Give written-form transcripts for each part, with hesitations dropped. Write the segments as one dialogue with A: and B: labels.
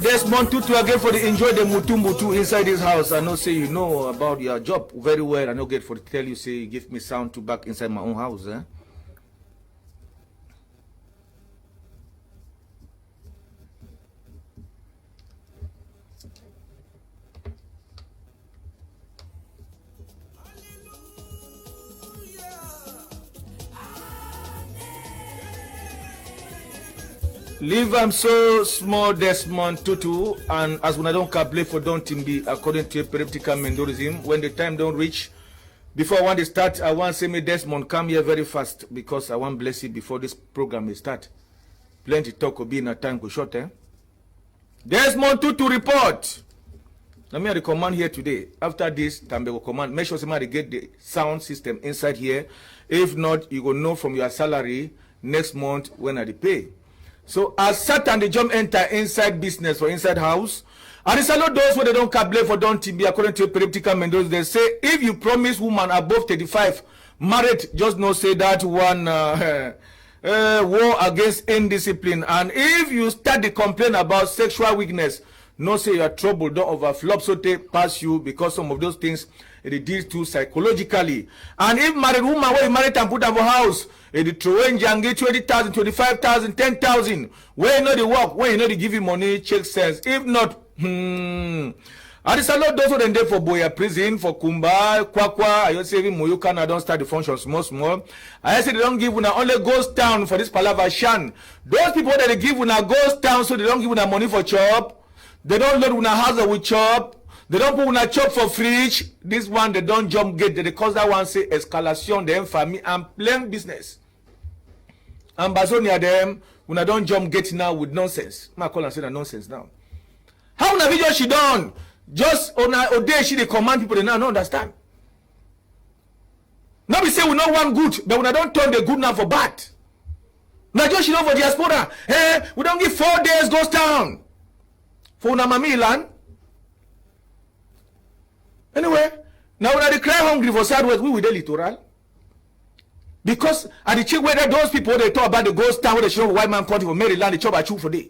A: Desmond Tutu again for the enjoy the mutu inside this house. I know say you know about your job very well. I know get for tell you say give me sound to back inside my own house. Leave am so small Desmond Tutu, and as when I don't play for don't be according to practical mendorism, when the time don't reach, before I want to start, I want to say me Desmond come here very fast because I want bless you before this program will start. Plenty talk will be in a time go short, Desmond Tutu report. Let me recommend here today. After this, Tambe will command. Make sure somebody get the sound system inside here. If not, you will know from your salary next month when I pay. So as Satan the jump enter inside business or inside house, and it's a lot those where they don't calculate for don't be according to practical Mendoza. They say if you promise woman above 35 married, just no say that one war against indiscipline. And if you start to complain about sexual weakness, no say your trouble don't overflow so they pass you because some of those things it deals to psychologically. And if married woman where you married and put her for house, it throw in jangi 20,000, 25,000, 10,000. Where you know the work, where you know they give you money, check sense. If not, and it's a lot those who then there for Boya prison, for Kumba, Kwakwa, I say Moyuka, I don't start the function small. I say they don't give una only ghost town for this Palava Shan. Those people that they give una ghost town so they don't give una money for chop. They don't load una house with chop. They don't put una chop for fridge. This one they don't jump gate. They cause that one say escalation, the family and plain business. Ambazonia them, una don't jump gate now with nonsense. I call and say that nonsense now. How una video she done? Just on a day she they command people they now don't understand. Now we say we not want good, but we don't turn the good now for bad. Now just she know for diaspora. Hey, we don't give 4 days ghost town. For una mami land. Anyway, now when they cry hungry for Southwest, we with the littoral. Because at the check whether those people they talk about the ghost town where they show white man country for Maryland, they chop at you for day.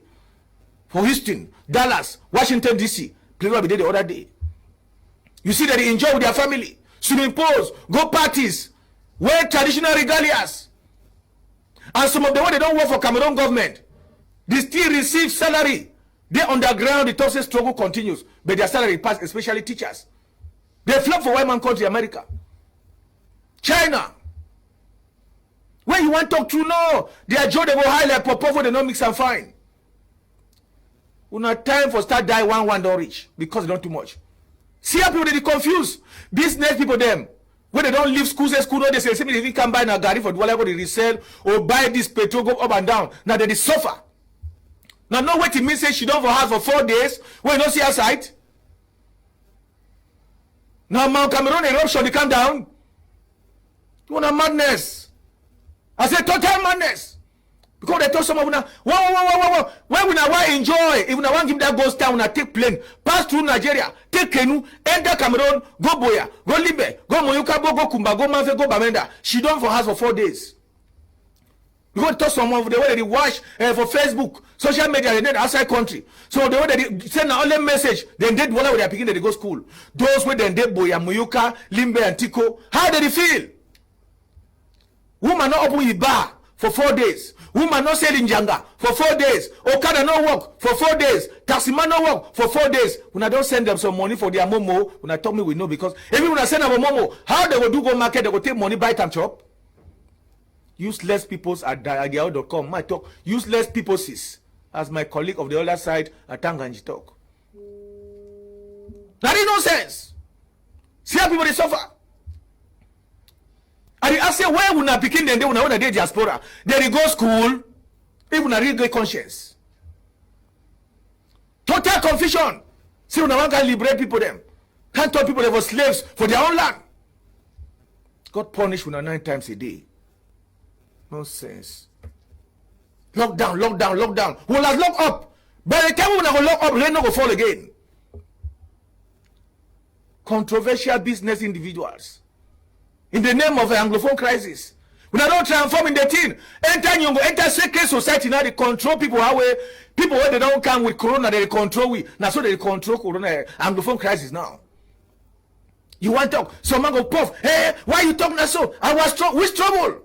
A: For Houston, Dallas, Washington DC, place where we did the other day. You see that they enjoy with their family, swimming pools, go parties, wear traditional regalias. And some of them when they don't work for Cameroon government, they still receive salary. They underground, the toxic struggle continues, but their salary pass, especially teachers. They flop for white man country, America. China. When you want to talk to no, their job they go high like Popov, they don't mix and fine. We not time for start die one don't reach because they don't too much. See how people they confused. Business people them. When they don't leave school, no, they say if you can buy a gari for whatever they resell or buy this petrol go up and down. Now they suffer. Now know what it means say she don't for house for 4 days when you don't see her sight. Now Mount Cameroon eruption they come down. You want a madness. I said total madness. Because they told some of you now, whoa. Why we now want enjoy? If we now want give that ghost town, we take plane, pass through Nigeria, take canoe, enter Cameroon, go Boya, go Libe, go Moyuka, go Kumba, go Manfe, go Bamenda. She done for house for 4 days. Because told some of the way they watch for Facebook, social media, they did outside country. So the way they send an only message, then did whatever they are picking, they go school. Those where they did Boya, Moyuka, Limbe, and Tiko, how did they feel? Woman not open his bar for 4 days. Woman not selling janga for 4 days. Okada no work for 4 days. Taxima no work for 4 days. When I don't send them some money for their momo, when I tell me we know because even when I send them a momo, how they will do go market, they will take money, buy time chop. Useless peoples at diageo.com. My talk, useless peoples. as my colleague of the other side, Atanganji talk. That is nonsense. See how people they suffer. And I say, where will not begin them? They will not do diaspora. They go school, they will not read their conscience. Total confusion. See, when one can liberate people, them can't tell people they were slaves for their own land. God punish una 9 times a day. Nonsense. Lockdown, lockdown, lockdown. We'll have lock up. By the time we go lock up, rain not go fall again. Controversial business individuals. In the name of the Anglophone crisis. We don't transform in the thing. Enter you go enter secret society now they control people how way people where they don't come with corona they control we. Now so they control corona Anglophone crisis now. You want to talk? Someone go puff. Hey, why you talking so? I was which trouble?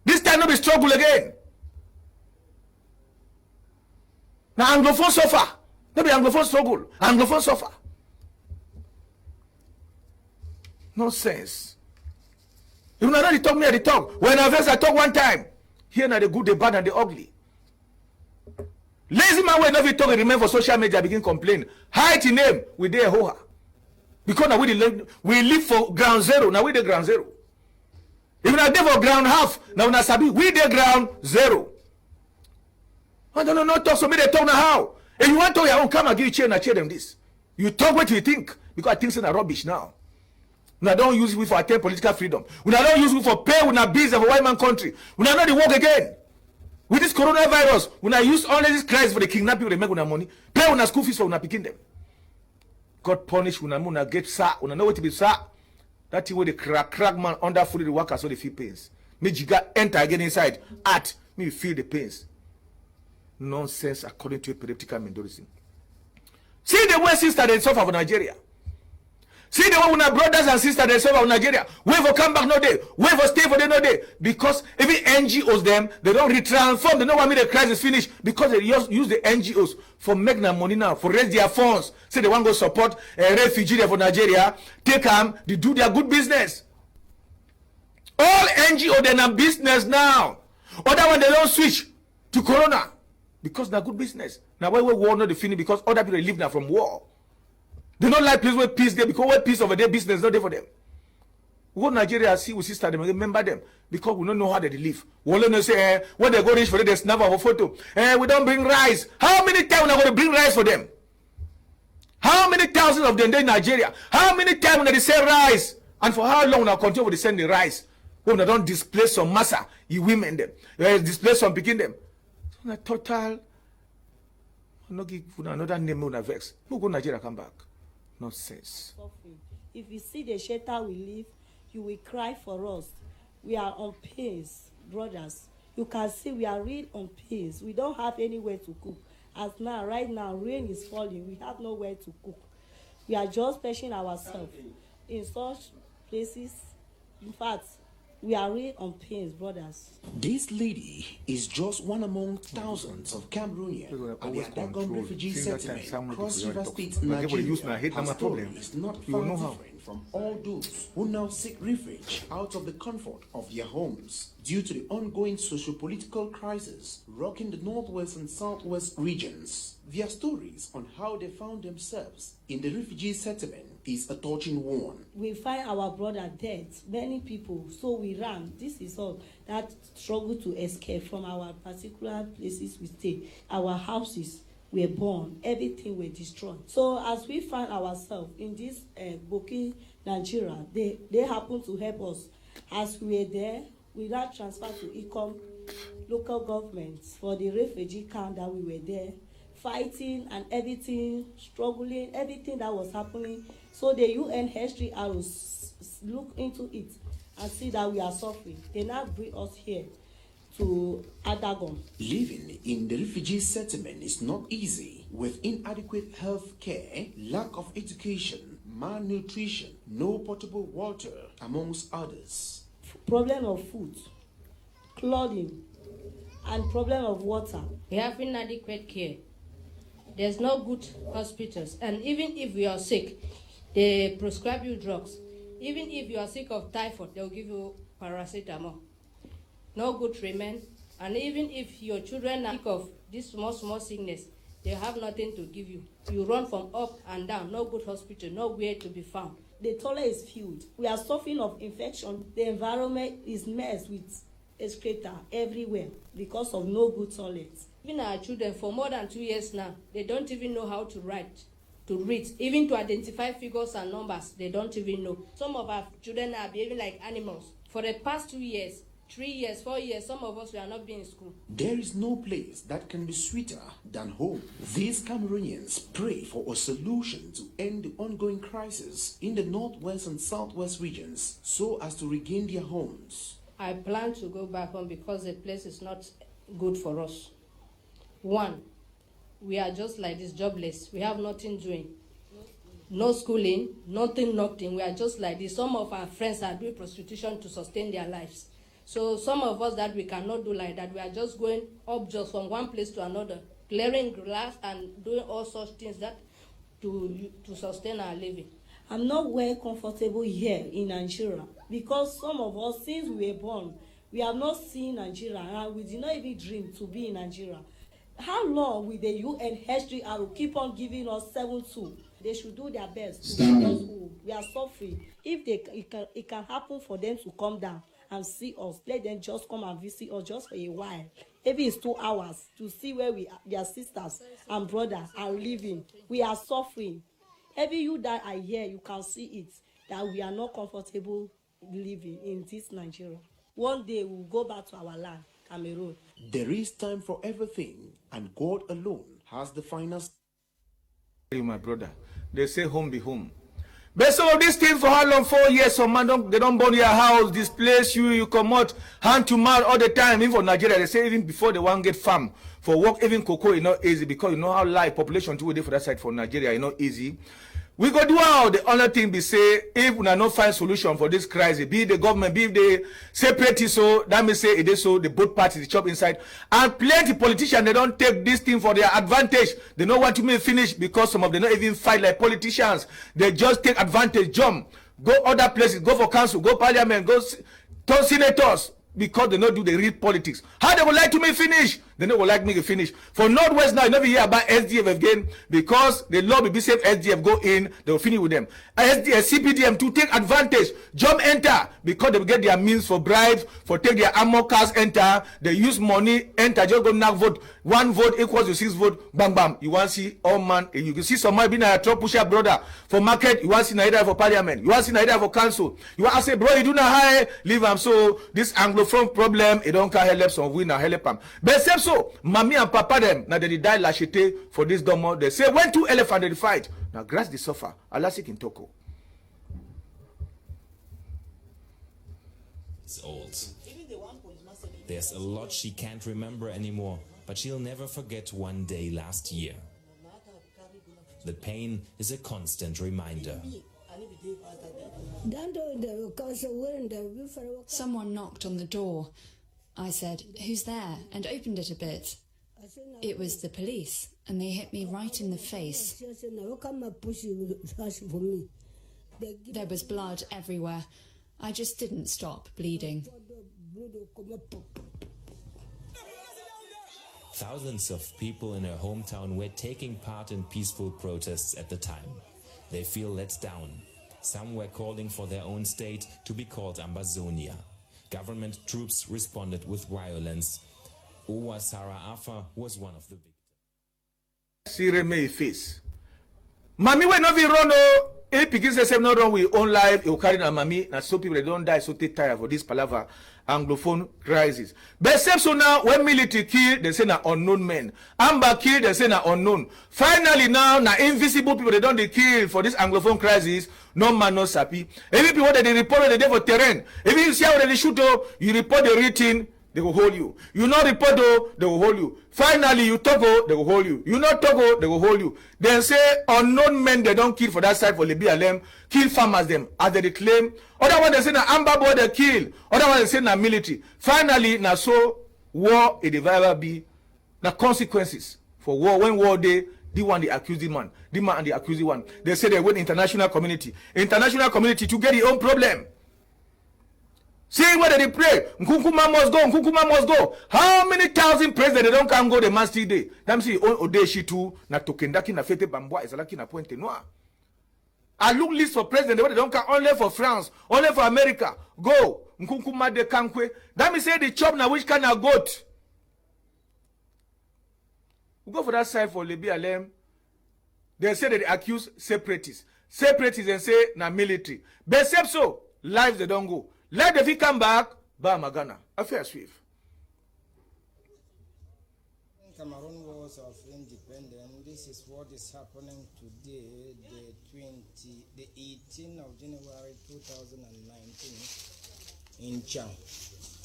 A: This time not be struggle again. Now Anglophone suffer. Not be Anglophone struggle. Anglophone suffer. Nonsense. You know they talk me at the talk. When I talk one time. Here now the good, the bad, and the ugly. Lazy man when every talk remain for social media begin complain. Hide in name we there hoa. Because now we live for ground zero. Now we the ground zero. Even I there for ground half. Now na sabi we the ground zero. I don't know not talk so me they talk now how. If you want to your own come and give you chair and chair them this. You talk what you think because things are rubbish now. We don't use it for attain political freedom. We don't use it for pay with a business of a white man country. We don't know the work again. With this coronavirus, we don't use all this crisis for the kidnap people they make with money. Pay with school fees for we picking them. God punish we not get sack. We don't know what to be sack. That's the way the crack man under fully the workers so they feel pains. Me jiga enter again inside. At me feel the pains. Nonsense according to a political mendorism. See the way sister they suffer for Nigeria. See the one with our brothers and sisters they serve in Nigeria. Wait for come back no day. Wait for stay for them no day. Because even NGOs them, they don't retransform. They don't want me the crisis finish because they use the NGOs for making their money now, for raise their funds. Say they want to go support a refugee for Nigeria. Take them, they do their good business. All NGO they have business now. Other one they don't switch to Corona because they're good business. Now why we war not the finish because other people live now from war. They don't like place where peace there because where peace over their business not there for them. We go to Nigeria, see we sister them, remember them because we don't know how they live. We only say when they go reach for them, they snap our photo. We don't bring rice. How many times we are going to bring rice for them? How many thousands of them in Nigeria? How many times when they sell rice? And for how long now continue to send the rice? When they don't displace some massa, you women them, displace some picking them. So na total. No give another name on vex. Who go Nigeria come back? Nonsense.
B: If you see the shelter we live, you will cry for us. We are on pains, brothers. You can see we are really on pains. We don't have anywhere to cook. As now, right now, rain is falling. We have nowhere to cook. We are just patching ourselves in such places. In fact, we are really on pains, brothers.
C: This lady is just one among thousands of Cameroonians at the Ambazonian refugee settlement, Cross River State, Nigeria, has stories not far different from all those who now seek refuge out of the comfort of their homes due to the ongoing socio-political crisis rocking the northwest and southwest regions. Their stories on how they found themselves in the refugee settlement is a touching one.
B: We find our brother dead, many people, so we ran. This is all that struggle to escape from our particular places we stay. Our houses were burned, everything were destroyed. So as we find ourselves in this Boki, Nigeria, they happen to help us. As we were there, we now transferred to Ikom local governments for the refugee camp that we were there, fighting and everything, struggling, everything that was happening. So the UNHCR look into it and see that we are suffering. They now bring us here to Adagon.
C: Living in the refugee settlement is not easy, with inadequate health care, lack of education, malnutrition, no potable water, amongst others.
B: Problem of food, clothing, and problem of water.
D: We have inadequate care. There's no good hospitals, and even if we are sick, they prescribe you drugs. Even if you are sick of typhoid, they'll give you paracetamol. No good treatment, And even if your children are sick of this small sickness, they have nothing to give you. You run from up and down, no good hospital, nowhere to be found.
B: The toilet is filled. We are suffering of infection. The environment is messed with excreta everywhere because of no good toilets.
D: Even our children, for more than 2 years now, they don't even know how to write, to read, even to identify figures and numbers. They don't even know. Some of our children are behaving like animals. For the past 2 years, 3 years, 4 years, some of us were not being in school.
C: There is no place that can be sweeter than home. These Cameroonians pray for a solution to end the ongoing crisis in the northwest and southwest regions so as to regain their homes.
D: I plan to go back home because the place is not good for us. One, we are just like this, jobless. We have nothing doing. No schooling, nothing. We are just like this. Some of our friends are doing prostitution to sustain their lives. So some of us that we cannot do like that, we are just going up just from one place to another, clearing glass and doing all such things that to sustain our living.
B: I'm not well comfortable here in Nigeria because some of us, since we were born, we have not seen Nigeria and we did not even dream to be in Nigeria. How long will the UNHCR keep on giving us 7-2? They should do their best to get us home. We are suffering. If it can happen for them to come down and see us, let them just come and visit us just for a while. Maybe it's 2 hours to see where we are, their sisters and brothers are living. We are suffering. Every you that are here, you can see it, that we are not comfortable living in this Nigeria. One day we'll go back to our land, Cameroon.
C: There is time for everything, and God alone has the final.
A: My brother, they say home be home. But some of these things for how long? 4 years, some man they don't burn your house, displace you come out hand to mouth all the time. Even for Nigeria, they say even before they want get farm for work, even cocoa is not easy because you know how live population to for that side for Nigeria is not easy. We go do all the other thing be say if we not find solution for this crisis, be the government, be the separatists, so that means say it is so the both parties the chop inside. And plenty politicians they don't take this thing for their advantage. They don't want to make finish because some of them not even fight like politicians. They just take advantage, jump, go other places, go for council, go parliament, go to senators. Because they don't do the real politics. How they would like to make finish? They don't like me to finish. For Northwest now, you never hear about SDF again because the law will be safe. SDF go in, they will finish with them. CPDM to take advantage, jump enter because they will get their means for bribes, for take their armor cars enter. They use money enter, just go knock vote. 1 vote equals to 6 votes. Bam bam. You want to see all man? You can see somebody being a top pusher brother for market. You want to see Nigeria for parliament. You want to see Nigeria for council. You want to say, bro, you do not high leave them. So this Anglophone problem, it don't can help some win and help them. But except so, mommy and papa them now they die lachete for this domo. They say when 2 elephants they fight. Now grass the suffer. Allah sick in Toko.
E: It's old. There's a lot she can't remember anymore, but she'll never forget one day last year. The pain is a constant reminder.
F: Someone knocked on the door. I said, "Who's there?" and opened it a bit. It was the police, and they hit me right in the face. There was blood everywhere. I just didn't stop bleeding.
E: Thousands of people in her hometown were taking part in peaceful protests at the time. They feel let down. Some were calling for their own state to be called Ambazonia. Government troops responded with violence. Owa Sarah Afa was one of the victims.
A: Sire me face. Mami we not be run oh. If pickings say not run with own life, you carry na mami, and so people they don't die, so they tired for this palaver Anglophone crisis. But except so now, when military kill, they say na unknown men. Amba kill, they say na unknown. Finally now, na invisible people they don't they kill for this Anglophone crisis. No man, no sappy. Every people that they report the day for terrain. If you see how they shoot, you report the written, they will hold you. You not report, they will hold you. Finally, you talk, they will hold you. You not talk, they will hold you. Then say unknown men they don't kill for that side for Libya them, kill farmers them as they claim. Other one they say na Amba boy they kill. Other one they say na military. Finally, na so war it ever be na consequences for war. When war day, the one the accusing man, the man and the accusing one. They say they went international community. International community to get their own problem. See where they pray. Nkukuma must go. Nkukuma must go. How many thousand presidents they don't can go the man still day? Them see Odeshi too. Na tokendaki na fete bambwa ezalaki na pointe noire. I look list for president. They don't come only for France, only for America. Go. Nkukuma de kankwe. That means say the chop na which kind of goat. We go for that side for Libya. They say that they accuse separatists. Separatists and say na military. But except so, lives they don't go. Let the V come back, ba magana. Affair swift.
G: Cameroon Wars of Independence. This is what is happening today, the 18th of January 2019 in Chang.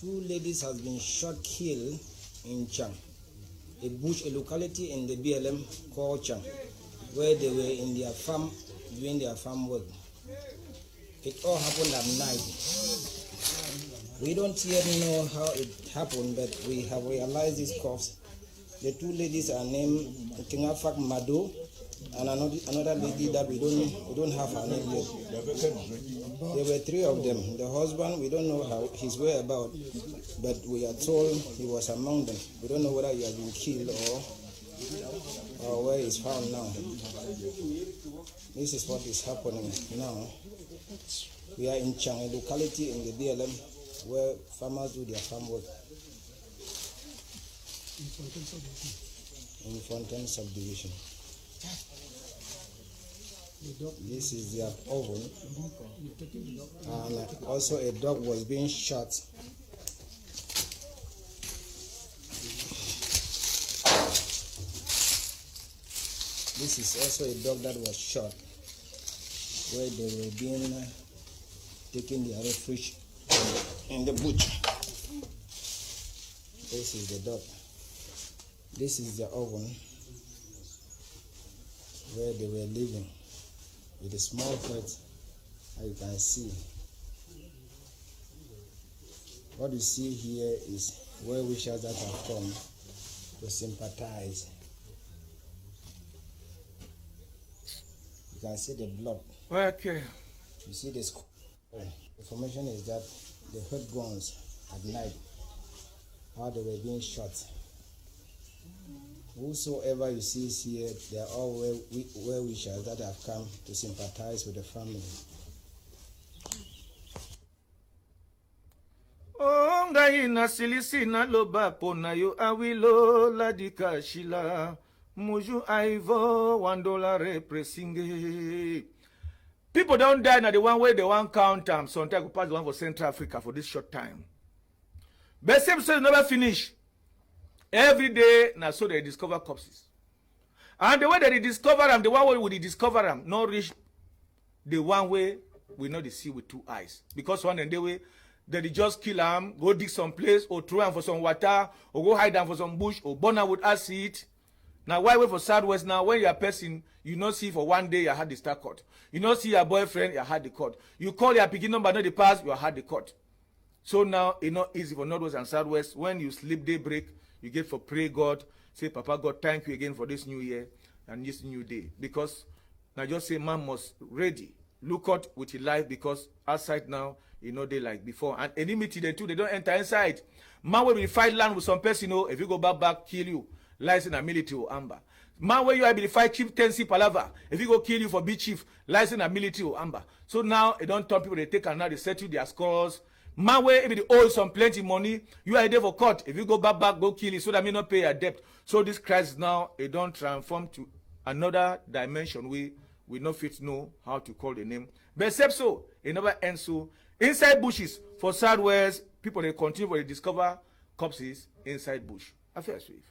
G: 2 ladies have been shot, killed in Chang, a bush, a locality in the BLM called Chang, where they were in their farm doing their farm work. It all happened at night. We don't yet know how it happened, but we have realized these corpses. The 2 ladies are named Kingafak Mado and another lady that we don't have her name yet. There were 3 of them. The husband, we don't know how his whereabouts, but we are told he was among them. We don't know whether he has been killed or where he's found now. This is what is happening now. We are in Chang, a locality in the BLM where farmers do their farm work. In Fontaine subdivision. This is their oven. And also a dog was being shot. This is also a dog that was shot where they were being taking their refuge in the bush. This is the dog. This is the oven where they were living with a small pet, as you can see. What you see here is well wishers that have come to sympathize. You can see the blood.
A: Okay.
G: You see this. Information is that they heard guns at night, how they were being shot. Whosoever you see here, they are all well wishers that have come to sympathize with the family.
A: Oh, ngai na silisi na loba pona yo awilo ladika shila muju aivo $1 repressinge. People don't die na the one way they want count them. Sometimes we pass the one for Central Africa for this short time. But same story never finish. Every day, now so they discover corpses. And the way that they discover them, the one way we discover them, not reach the one way we know they see with 2 eyes. Because one and the way that they just kill them, go dig some place, or throw them for some water, or go hide them for some bush, or burn them with acid. Now why wait for Southwest now? When you're a person, you not see for one day you had the start cut. You not see your boyfriend, you had the cut. You call your picking number, not the pass, you had the cut. So now it's not easy for Northwest and Southwest. When you sleep daybreak, you get for pray God, say, Papa God, thank you again for this new year and this new day. Because now just say man must ready. Look out with your life because outside now, they like before. And enmity they too, they don't enter inside. Man will fight land with some person, if you go back, kill you. License a military or amber. Man where you are be fight chieftaincy palava. If you go kill you for be chief, license a military or amber. So now they don't turn people, they take and now they settle their scores. Man where if they owe some plenty money, you are there for court. If you go back, go kill it so that may not pay your debt. So this crisis now, it don't transform to another dimension we no fit know how to call the name. But except so, it never ends so. Inside bushes, for Southwest, people they continue to discover corpses inside bush. Affair swift.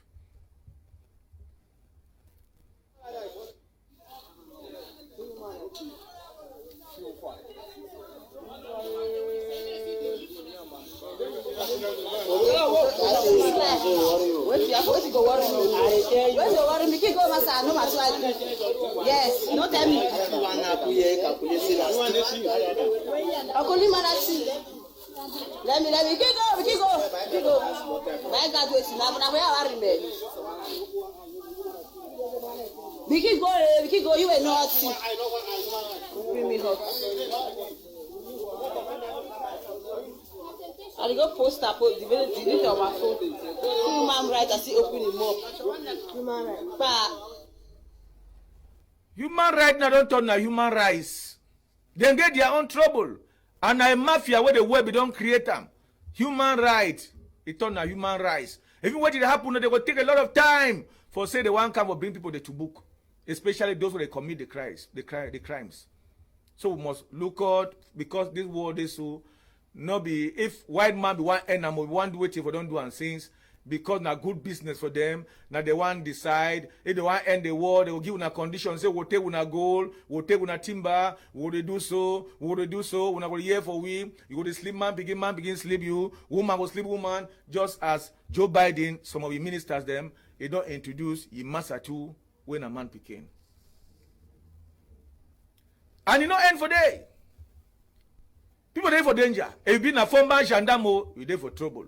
H: Yes, no tell me. Let me keep go. My God, wait, now where are you? We keep go, you are not. Bring me hot. I go post up the delete on my phone. Human rights, I see open him up. Human rights. But
A: human rights now don't turn na human rights. They get their own trouble. And a mafia where the web don't create them. Human rights, it turn na human rights. Even what it happen, they will take a lot of time for say the one come for bring people to book, especially those who they commit the crimes. So we must look out because this world is so not be if white man be one animal, we want to wait if we don't do and things because na good business for them. Now they want decide if they want end the war, they will give una conditions. Say we'll take una gold, we'll take una timber, we'll do so, we'll do so. We're not going to hear for we. You go to sleep man begin sleep you. Woman will sleep woman. Just as Joe Biden, some of the ministers them, they don't introduce ye massa too when a man became. And you know end for day. People there for danger. If you be a former gendarme, you there for trouble.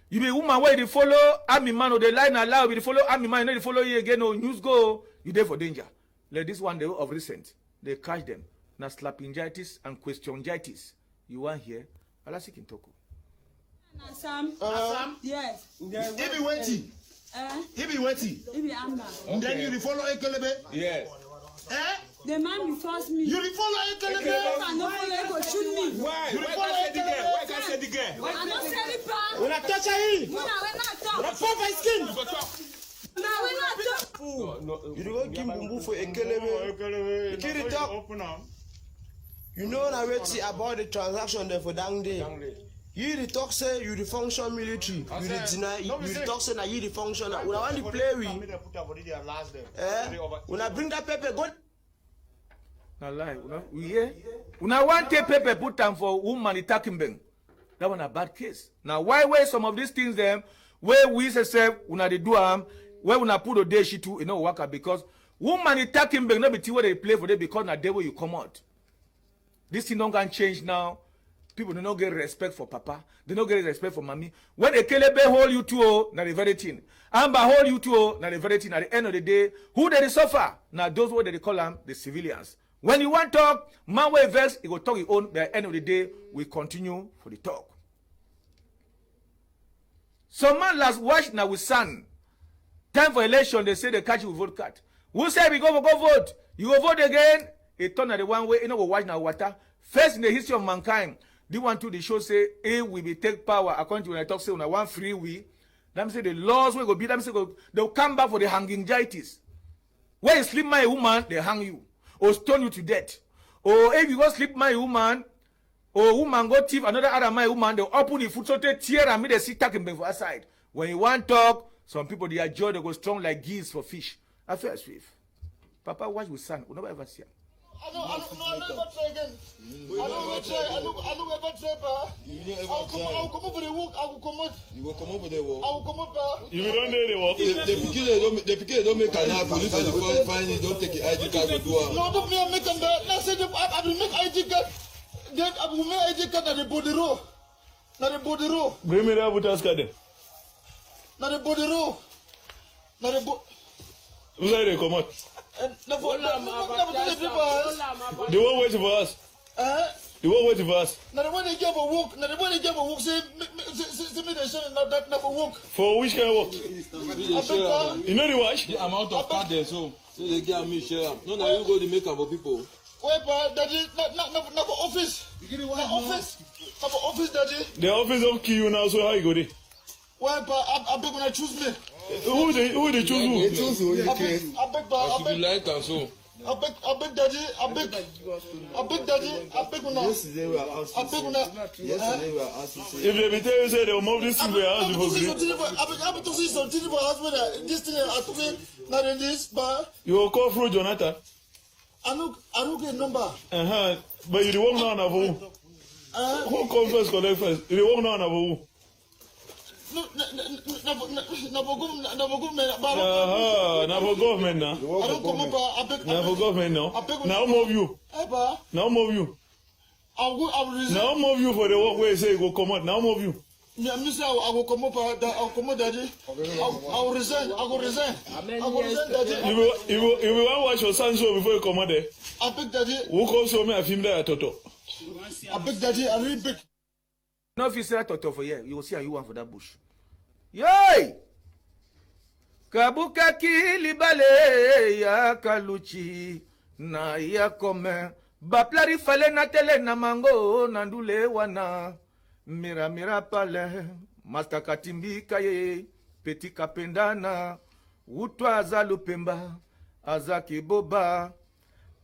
A: You be woman where you follow army man or the line allow you follow army man, you know follow you again or news go, you there for danger. Like this one day of recent, they catch them. Now slappingitis and questiongitis. You want here? Alasi Kintoko.
I: Sam. Yes.
J: He be waiting. He be waiting.
I: He be Amba.
J: And then you follow Ekelebe?
A: Yes.
I: The man will force me.
J: You follow Ekelebe?
I: I don't follow, he go shoot me.
J: Why? You follow Ekelebe? Why can't say the girl?
I: I don't say the pa.
J: When I touch her,
I: When I talk.
J: when I pop my skin.
I: Now when I talk.
K: You don't give Bumbu for Ekelebe. Kiri talk. You know na wetin about the transaction there for down there. You the talk say you the function military. You the deny. You the talk say na you the function. When I want to play with. When I bring that paper, go.
A: Na lie. We hear. When I want to paper put them for woman attacking them. That one a bad case. Now why some of these things them where we say una they do where una put a day she too you know work because woman attacking them not be where they play for them because na day where you come out. This thing don't gonna change now. People do not get respect for papa. They don't get respect for mommy. When a Kelebe hold you to, na the very thing. Amba hold you to, na the very thing. At the end of the day, who they suffer? Now those what they call them the civilians. When you want talk, man will vex, he will talk his own. By the end of the day, we continue for the talk. Some man last watch now with son. Time for election, they say the catch will vote cut. Who say we go vote? You go vote again? It turn at the one way, you know, we watch now water. First in the history of mankind, they want to the show say, hey, we will take power. According to when I talk, say, when I want free we. Them say the laws will go be, them say, they'll come back for the hanging gitis. When you sleep my woman, they hang you. Or stone you to death. Or if you go sleep my woman, or woman go thief another other my woman, they'll open the foot so they tear and me they sit taking them for aside. When you want talk, some people, they are joy, they go strong like geese for fish. I feel swift. Papa watch with son, we never ever see him.
J: I don't ever try again. I don't ever try, pa. I'll come over the work. I will come out.
K: You will come over the work.
J: I will come out, pa.
K: You don't do the work. The pikin don't make an police and the fine. You don't take the ID card to do it.
J: No, don't make them. Let's say I will make ID card. Then I will make ID card at the body row. Not the body row.
K: Bring me that voter's card.
J: Not the body row. Not the body.
K: Who's that? Come out.
J: The one
K: waiting for us. The one waiting for us.
J: Now the one they gave a walk. Now the one they gave a walk. Say me the show that never walk.
K: For which kind of walk? You know the watch? The amount of card there, so they give me share. No, now you go to make up for people.
J: Wait, pa, daddy, not office. Office, daddy.
K: The office don't kill you now, so how you go there?
J: Wait, pa, I beg when I choose me.
K: Who they choose who?
J: They choose who. I beg, pa, I beg.
K: Like and so.
J: I beg, daddy. I beg, daddy. I beg when I.
K: Yesterday we were asked.
J: I beg when I.
K: Yesterday we were asked. If they be tell you say they will move this thing, we ask before free.
J: I beg to see something for husband. This thing I took it. Not in this, but.
K: You will call through Jonathan.
J: I don't get number.
K: But you the work now for who? Who come first, collect first? You the work now for who?
J: No, for
K: government now.
J: I don't come up. I beg.
K: Now for government now. Now move you. Now move you.
J: I will resign.
K: Now move you for the work where you say you go come out. Now move you.
J: Yeah, Mister, I will come up. I'll come out, daddy. I will resign. I will resign. Daddy.
K: You will want to watch your son show before you come out there.
J: I beg, daddy.
K: Who comes to me? I film there, Toto.
J: I beg, daddy. I really beg.
A: No, if you say that for here, you will see how you want for that bush. Yay! Kabuka kilibale ya kaluchi na ya kome baplari fale na tele na mango na ndule wana mira mira pale masta katimbi kaye peti kapendana utwa azalupemba azaki boba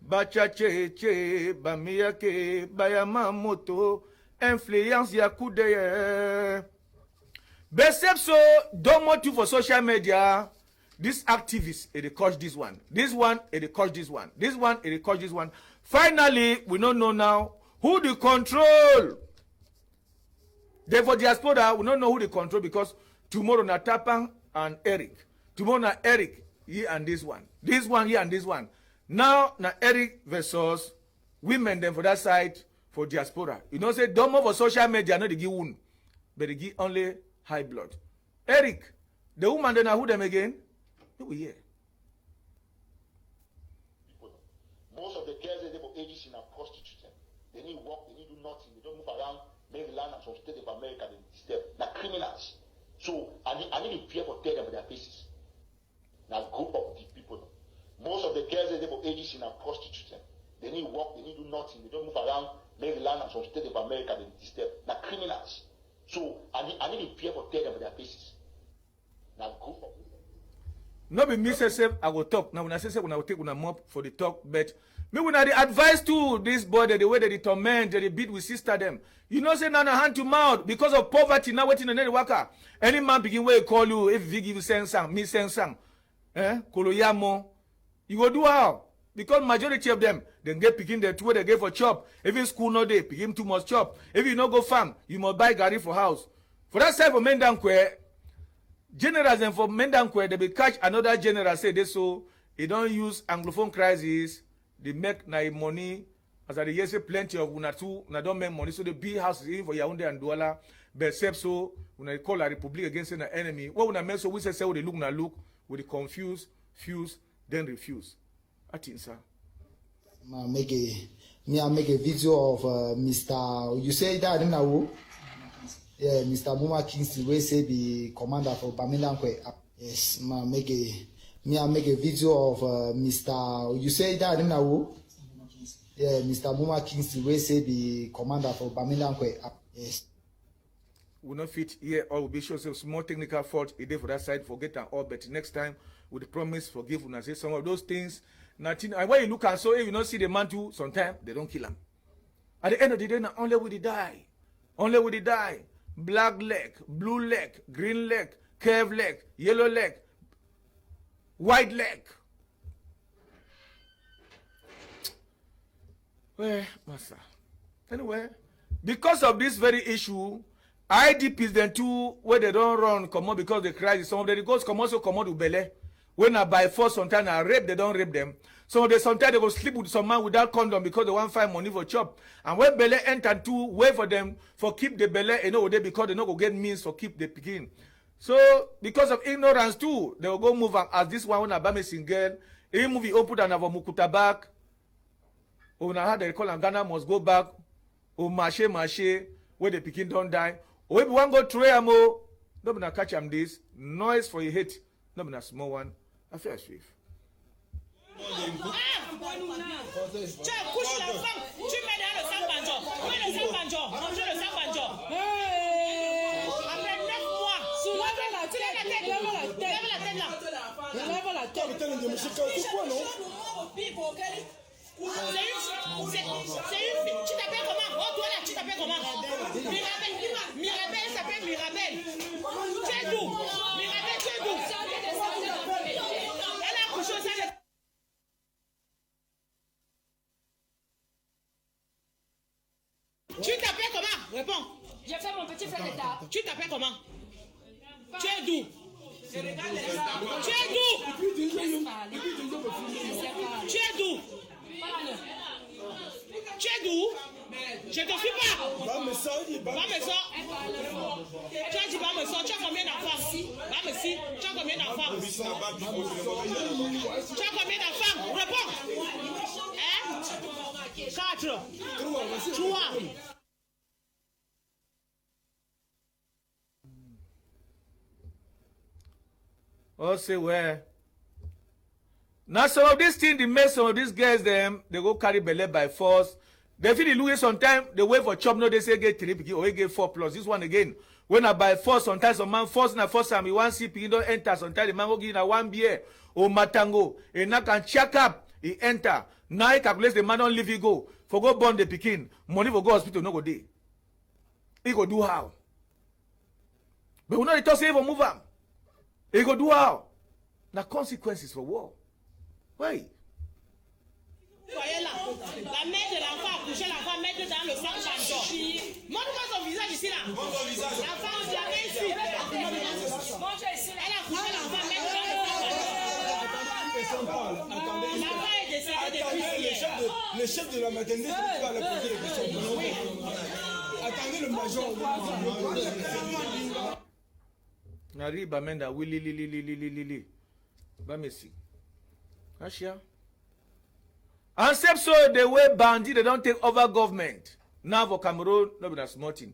A: bacha cheche bamiyake bayama moto influence ya kudeye Besepso don't want you for social media. This activist, they coach this one. This one, they coach this one. This one, they coach this one. Finally, we don't know now who they control. Therefore, diaspora, we don't know who they control because tomorrow na Tapang and Eric. Tomorrow na Eric, here and this one. This one, here and this one. Now, na Eric versus women then for that side for diaspora. You know, say, don't move for social media, not they give one. But they give only high blood. Eric, the woman then who them again? Who here?
J: Most of the girls they for ages in a prostitute. They need work, they need do nothing, they don't move around Maryland and some state of America, they disturb. They're criminals. So I need to fear for tell them for their faces. Now group of the people. Most of the girls they for ages in a prostitute. They need work, they need do nothing, they don't move around Maryland and some state of America, they disturb. They're criminals. So I need to fear for tell them for their faces. Now group of
A: no be me say I will talk. Now when I say when I will take una mop for the talk, but me when I advise to this boy the way they torment, they beat with sister them. You know say now hand to mouth because of poverty now waiting on any worker. Any man begin where call you if he give you send some, me send some. Koloyamo. You go do how? Because majority of them then get picking the two they get for chop. Even school no day, pick him too much chop. If you no go farm, you must buy gari for house. For that side for men down where generals and for men down where they be catch another general say this so they don't use anglophone crisis, they make na money as I say plenty of una too, una don't make money, so the big houses even for Yaoundé and Douala, but except so when I call a republic against an enemy, what when I make so we say what they look na look, with the confuse, fuse, then refuse. I think sir.
L: I make a video of Mr. You say that I don't know. Yeah, Mr. Buma Kingston will say the commander for Bamilankwe. Yes, I make a video of Mr. You say that I don't know. Yeah, Mr. Buma Kingston will say the commander for Bamilankwe. Yes.
A: Will not fit here or will be sure some small technical fault a day for that side, forget and all, but next time with promise forgive and say some of those things. Nothing. And when you look and so if you don't see the man too, sometimes they don't kill him. At the end of the day, not only will he die, only will he die. Black leg, blue leg, green leg, curved leg, yellow leg, white leg. Well, master. Anyway, because of this very issue, IDPs then too, where they don't run, come on because they cry. Some of the goes come also come out to Bele. When I by force sometimes I rape, they don't rape them. So they sometimes they go sleep with some man without condom because they want find money for chop. And when Bele enter to wait for them for keep the Bele, you know, they because they not go get means for keep the picking. So because of ignorance too, they will go move as this one when I buy me single, he movie open and have a mukuta back. Or now how they call and Ghana must go back. Or marche, where the picking don't die. Or if one go try amo, don't catch him this noise for your hit. Not a small one. I feel swift.
I: Mirabel s'appelle Mirabel. Tu es d'où? Mirabel, tu es d'où? Elle a couché au sein de... Tu t'appelles comment? Réponds.
M: J'ai fait mon petit frère d'État.
I: Tu t'appelles comment? Tu es d'où? Tu es d'où? Tu es d'où? Tu es d'où? Je te suis pas. Va me sort. Tu as dit va me sort. Tu as combien d'enfants? Va me si. Tu as combien d'enfants? Tu as combien d'enfants? Réponds. Hein? 4. 3.
A: Or say where? Now some of these things, they make some of these girls them, they go carry belly by force. They feel they lose sometimes, they wait for chop, no, they say get 3 or get 4+. This one again. When I buy force, sometimes some man force na force time, he want see piggy don't enter. Sometimes the man go give na 1 beer or matango. And now can check up, he enter. Now he calculates the man don't leave he go. For go born the pikin, money for go hospital, no go day. He go do how? But we know the talk say for move am. He go do how? Now consequences for war. Why?
I: Voyez là, la mère de l'enfant a couché l'enfant, mettre dans le sang changeant. Montre-moi son visage ici là. L'enfant, on dirait ici. Elle a couché l'enfant, mettre dans le sang changeant. L'enfant est décédé depuis hier.
K: Le chef de la maternité va aller poser des questions. Attendez le major.
A: Nari bamenda li. Bamesi. Ashia. And except so the way bandit they don't take over government. Now for Cameroon, no be that small thing.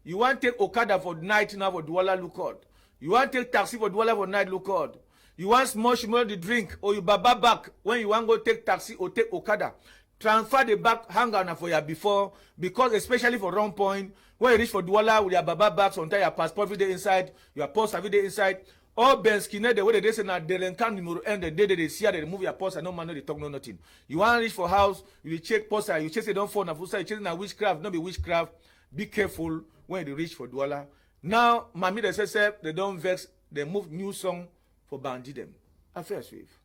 A: You want to take Okada for night now for Douala Lukod. You want to take taxi for Douala for night Lukod. You want small the drink or you baba back when you want to go take taxi or take Okada. Transfer the back hang on for you before because especially for wrong point when you reach for Douala with your baba back sometimes your passport every day inside, your post every day inside. All Ben Skinner, the way they say now they can end the day they see they remove your post and no man no they talk no nothing. You want to reach for house, you check post, you chase it don't fall na fusa, you chase na witchcraft, not be witchcraft. Be careful when they reach for Douala. Now, Mami they say they don't vex, they move new song for bandit them. Affair swift.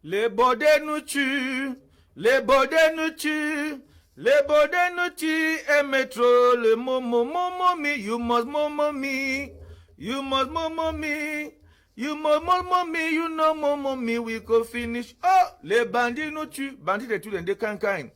A: Les bodés nous tuent, les bodés nous tuent, les bodés nous tuent, et métro, le momo mi, you must momo me, you must momo me, you must momo me, you know momo me, we go finish. Oh, les bandits nous tuent, bandits de tout des cancanes.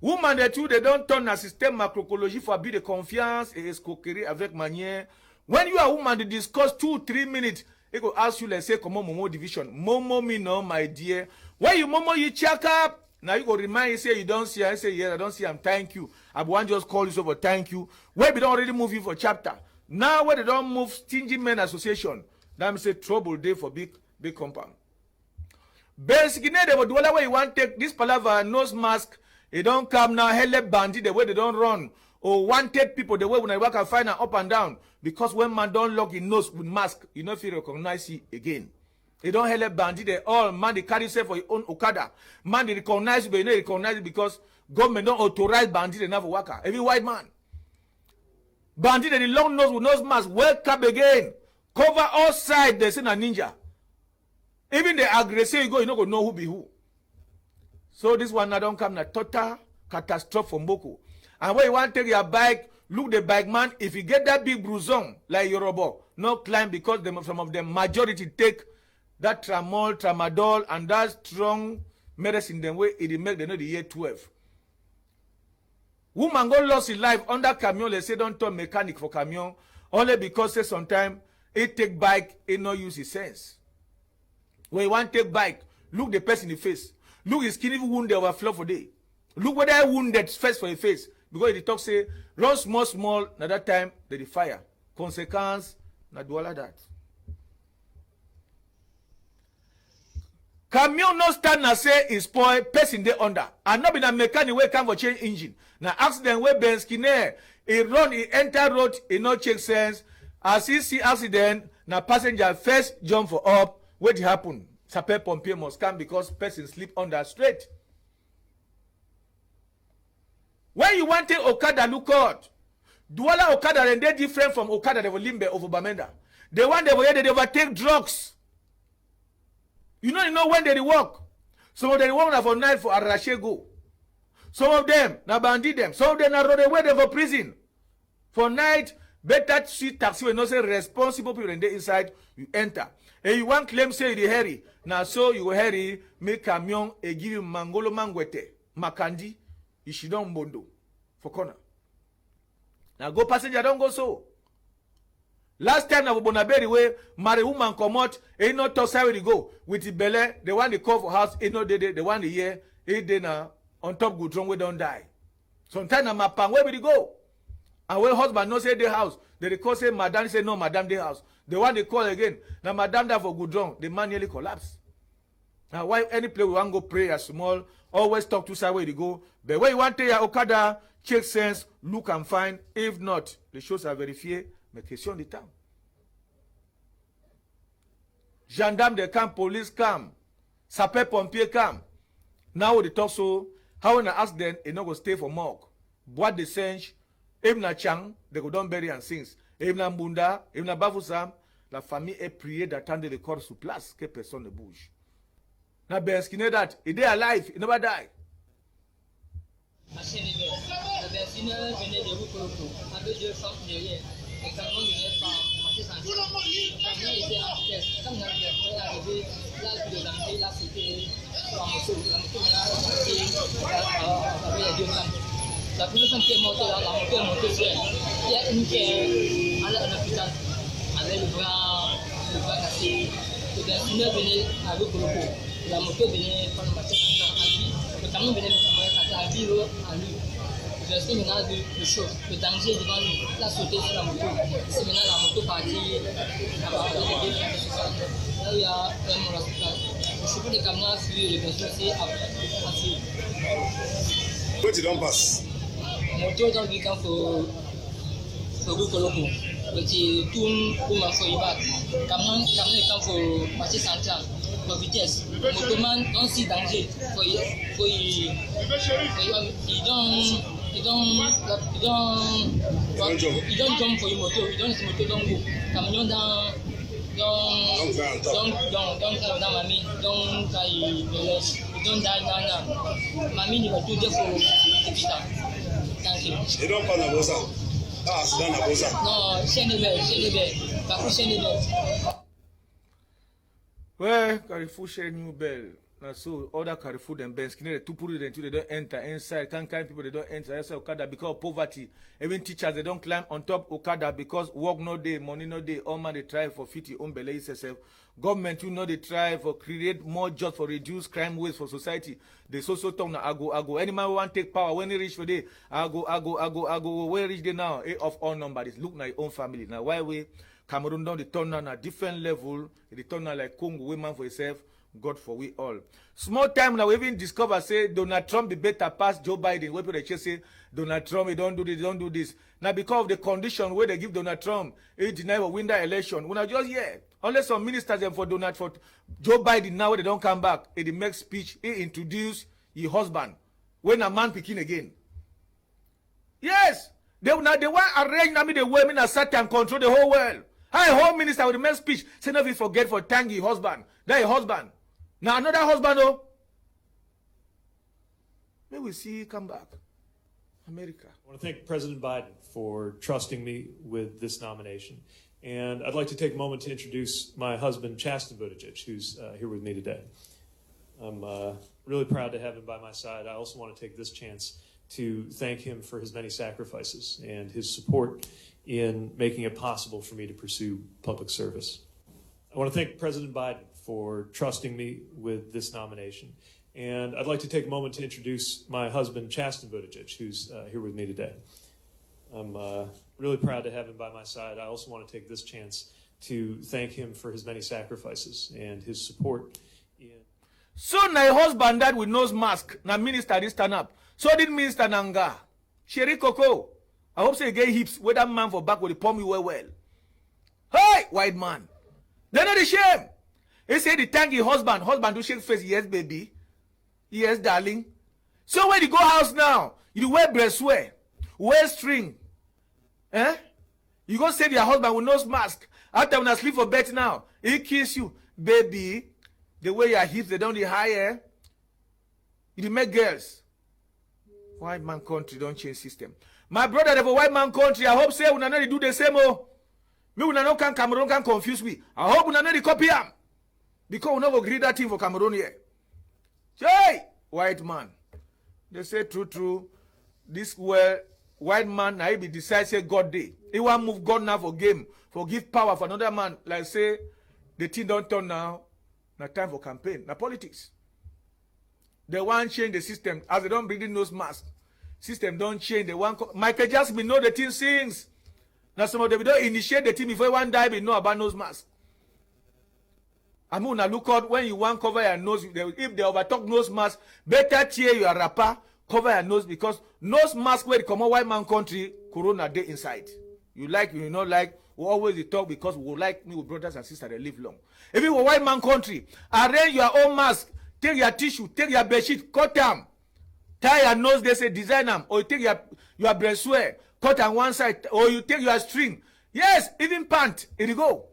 A: Woman de tout, they don't turn un système macroécologie for abus de confiance et escroquerie avec manière. When you are woman, they discuss 2-3 minutes. He go ask you, let's say, come on, Momo division. Momo me no, my dear. When you Momo, you check up. Now you go remind you, say you don't see. I say, yes, I don't see. I'm thank you. I want just call you so for thank you. Where we don't already move you for chapter. Now where they don't move Stingy Men Association. That means a trouble day for big compound. Basically, they would do whatever you want take this palaver, nose mask. They don't come now, hell bandit, the way they don't run. Or wanted people, the way when I work, I find up and down. Because when man don't lock his nose with mask, you know if you recognize it again. They don't help bandit, they all, man, they carry self for your own Okada. Man, they recognize it, but you know, recognize it because government don't authorize bandit enough for worker. Every white man. Bandit, the long nose with nose mask, welcome again. Cover all sides, they send a ninja. Even the aggressor you go, you don't go know who be who. So this one now don't come na total catastrophe for Mboko. And when you want to take your bike, look the bike man, if you get that big bruison like Yoruba, no climb because some of them majority take that tramadol and that strong medicine them way it make them know the year 12. Woman go lost his life under camion, they say don't turn mechanic for camion, only because say sometimes it take bike, it no use his sense. When you want to take bike, look the person in the face. Look his skin even wound they overflow for day. Look whether I wounded first for the face. Because the talk say, run small, na that time, they fire. Consequence, na do all of that. Camion no stand na say is spoil, person they under. And not be a mechanic way come for change engine. Na accident where Ben Skinner, he run, he enter road, he no check sense. As he see accident, na passenger first jump for up. What happen? Sapper pompier must come because person sleep on that straight. When you want to Okada look out, Douala Okada and they different from Okada they will limbe over Bamenda. The one they overtake drugs. You know when they work. Some of them work for night for Arashe go. Some of them na bandit them. Some of them na run away for prison. For night, better see taxi when no say responsible people in the inside, you enter. And you want claim say you hurry. Now so you hurry, make camion and give you mangolo mangwete, makandi, ishidon bondo for corner. Now go passenger don't go so. Last time na Bonaberi way, marry woman come out, ain't no talk where they go. With the belly, the one they call for house, ain't no day, the one the year, 8 day now, on top good wrong, we don't die. Sometimes na mapang, where will they go? And when husband no say the house, they call say madam, say no, madam the house. The one they call again, now madam that for good wrong, the man nearly collapse. Now why any place we want go pray as small, always talk to side where they go. But when you want to your Okada, check sense, look and find. If not, the shows are verified. Mais question de temps. Gendarme they come, police come, sapeur pompier come. Now they talk so. How when I ask them, they not go stay for morgue. Bois de singe, if na chang, they go down bury and sings. If na mbunda, if na bafusam, la famille est priée d'attendre le corps sur place, que personne ne bouge. Na benskine that, if they alive, he never die.
N: La personne qui est morte là, la moto est montée sur elle. Il y a une qui est allée à l'hôpital avec le bras cassé. Le personnel venait avec le pot. La moto venait prendre ma tête à lui. Le camion venait à lui. Je suis maintenant le choc, le danger devant nous. Il a sauté sur la moto. C'est maintenant la moto partie. Là, il y a un mort à l'hôpital. Le chauffeur de camion a fui et le personnel s'est assis.
K: Quand tu l'en passes
N: moto dans le camp pour Koloko. Petit tourne pour ma feuille back. Camion camp pour partie centrale. Pour vitesse. Motoman dans si danger. Il don't jump for your moto. Il donne moto dans go. Camion dans mamie. Dans taille de l'os. Il donne dans mamie il va tout dire pour l'hôpital.
K: Et donc, pas Nabosa. Ah, c'est dans Nabosa.
N: Non, c'est Nébel. Carrefour Nébel.
A: Ouais, Carrefour Nébel. Now, so other Carrefour and Benskine, the two put it until they don't enter inside. Kind people they don't enter inside Okada because of poverty. Even teachers they don't climb on top Okada because work no day, money no day. All man they try for 50 own belay itself. Government you know they try for create more jobs for reduce crime waste for society. They so talk na ago. Any man want take power when he reach for day, ago. Where reach they now? Of all numbers. Look na your own family. Now why we Cameroon down the turn on a different level. They turn on like Congo women for itself. God for we all. Small time now we even discover say Donald Trump be better pass Joe Biden. Where people just say Donald Trump he don't do this. Now because of the condition where they give Donald Trump, he deny or win the election. When I just unless some ministers and for Joe Biden now they don't come back. He make speech, he introduce his husband. When a man picking again. Yes, they want arrange the women as Satan control the whole world. How home minister will make speech, say never forget for thank his husband. That husband. Now another husband, oh. May we see come back. America.
O: I want to thank President Biden for trusting me with this nomination. And I'd like to take a moment to introduce my husband, Chasten Buttigieg, who's here with me today. I'm really proud to have him by my side. I also want to take this chance to thank him for his many sacrifices and his support in making it possible for me to pursue public service. I want to thank President Biden for trusting me with this nomination. And I'd like to take a moment to introduce my husband, Chasten Buttigieg, who's here with me today. I'm really proud to have him by my side. I also want to take this chance to thank him for his many sacrifices and his support.
A: So my husband that with nose mask, na minister this stand up. So did Minister Nanga. Sherry Coco. I hope say get hips where that man for back with the palm you well. Hey, white man. They're not ashamed. He say the thank you husband. Husband do shake face. Yes, baby. Yes, darling. So when you go house now, you wear breastwear, wear string. Eh? You go save your husband with nose mask. After when I sleep for bed now, he kiss you. Baby, the way your hips, they don't the higher. You make girls. White man country don't change system. My brother, they for white man country, I hope say we not do the same. Oh. Me we not can Cameroon can confuse me. I hope we not copy am. Because we not go agree that thing for Cameroon here. Hey, white man. They say true. This white man now he be decide say God day. He want move God now for game. For give power for another man. Like say the thing don't turn now. Now time for campaign. Now politics. They want change the system. As they don't bring in nose mask. System don't change. They want Michael Jackson know the thing sings. Now some of them don't initiate the team before one die, they know about nose mask. I mean, now look out when you want cover your nose. If they overtalk nose mask, better tear your rapper, cover your nose because nose mask where they come out white man country, corona day inside. You like, you not like, we always talk because we like me with brothers and sisters that live long. If you were white man country, arrange your own mask, take your tissue, take your bedsheet, cut them, tie your nose, they say design them, or you take your breastwear, cut on one side, or you take your string. Yes, even pant, it go.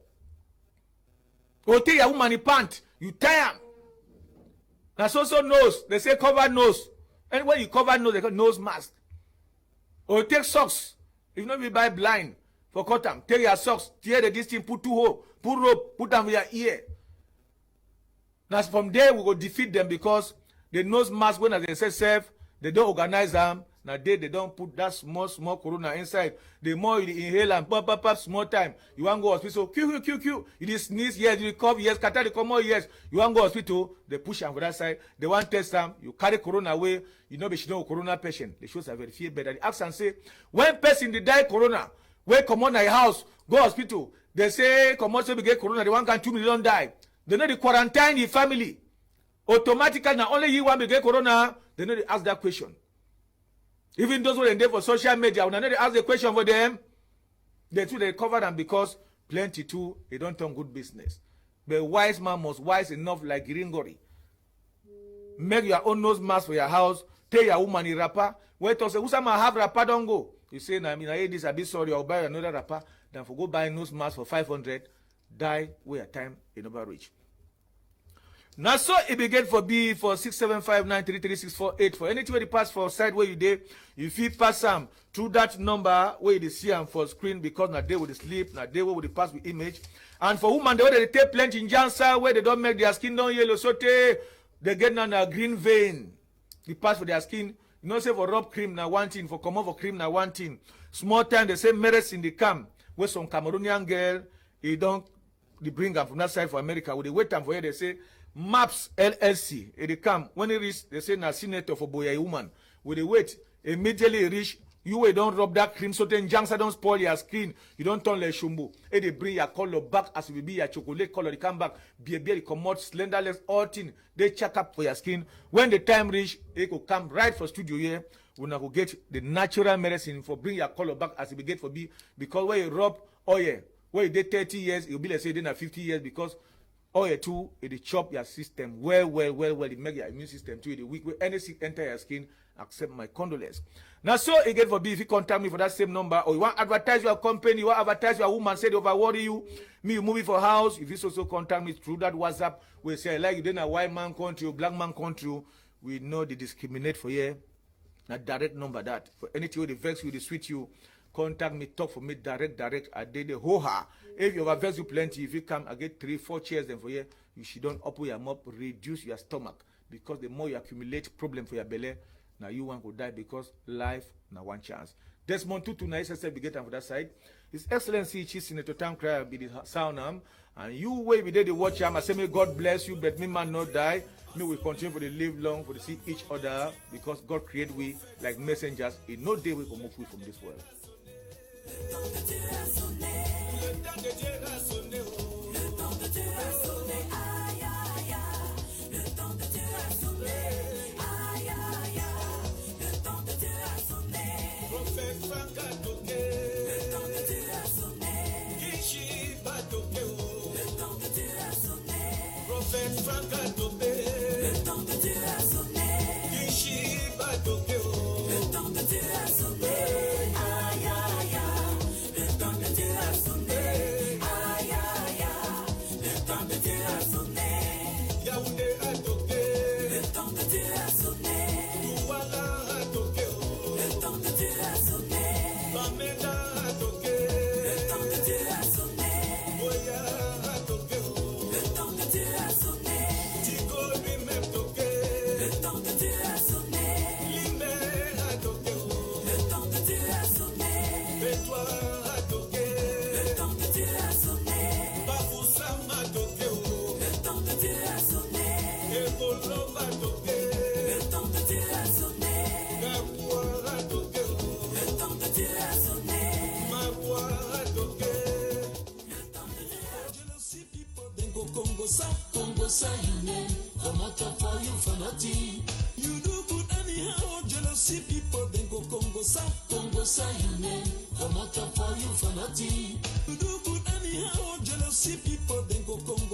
A: Or take your woman in pant, you tie them. That's also nose. They say cover nose. And when you cover nose, they call nose mask. Or take socks. If not, you buy blind for cut them. Take your socks, tear the distance, put two hole, put rope, put them with your ear. Now from there we go defeat them because the nose mask when they say self, they don't organize them. Now they don't put that small corona inside. The more you inhale and pop, small time. You want to go hospital, Q. You just sneeze, yes, you cough, yes, catarrh, you come out, yes. You want to go hospital, they push them for that side. They want to test them. You carry corona away. You know, she know corona patient. The shows are very fear better. They ask and say, when person they die corona, when come on your house, go hospital. They say, come on, so we get corona. The 1.2 million die. They know the quarantine the family. Automatically, now only you want to get corona. They know they ask that question. Even those who are there for social media, when they ask the question for them, they too they cover them because plenty too, they don't turn good business. But wise man must wise enough like Gringori. Make your own nose mask for your house. Tell your woman in rapper. Wait till say, who some have rapper don't go. You say, I mean, I hate this, I be sorry, I'll buy another rapper. Then for go buy nose mask for 500, die where your time you never reach. Now so it begin for B for 675933648 for anything where the pass for side where you did, if you pass them through that number where you see them for screen because now they will sleep, now they will pass with image. And for women they take plenty in Jansa where they don't make their skin down yellow, so they get on a green vein. The pass for their skin, you know say for rub cream now one thing, for come over cream now one thing. Small time they say merits in the camp where some Cameroonian girl, they don't they bring them from that side for America. When they wait time for here, they say Maps LLC, they come. When they reach, they say, na senator for boy woman. When they wait, immediately reach, you don't rub that cream, so then junks don't spoil your skin. You don't turn like shumbu. And they bring your color back as it will be your chocolate color. They come back, be come out, slenderless, all thing. They check up for your skin. When the time reach, they could come right for studio here. We now go get the natural medicine for bring your color back as it will get for be. Because when you rub oil, when you did 30 years, you'll be like say then 50 years because oil too, it chop your system well. It make your immune system too. It weak. When any sick enter your skin, accept my condolence. Now, so again for B, if you contact me for that same number, or you want to advertise your company, you want to advertise your woman, say they overworry you, me, you move it for house. If you also contact me through that WhatsApp, we say, like you did a white man country, black man country, we know they discriminate for you. Now, direct number that. For anything with the vex you, they sweet you, contact me, talk for me, direct. I did the ho-ha. If you have vex you plenty, if you come, I get 3-4 chairs then for you, you should don't open your mouth, reduce your stomach. Because the more you accumulate problem for your belly, now you want to die because life now one chance. Desmond Tutu na SSF be get for that side. His Excellency Chief Senator Town Crier be the sound and you way be there to watch him. I say may God bless you, but me man not die. Me we continue for the live long for to see each other because God create we like messengers. In no day we can move from this world.
P: Le temps de Dieu a sonné. Congo say come out for you for nothing. You do good anyhow, jealousy people then go Congo say come out for you for nothing. You do good anyhow, jealousy people then go Congo.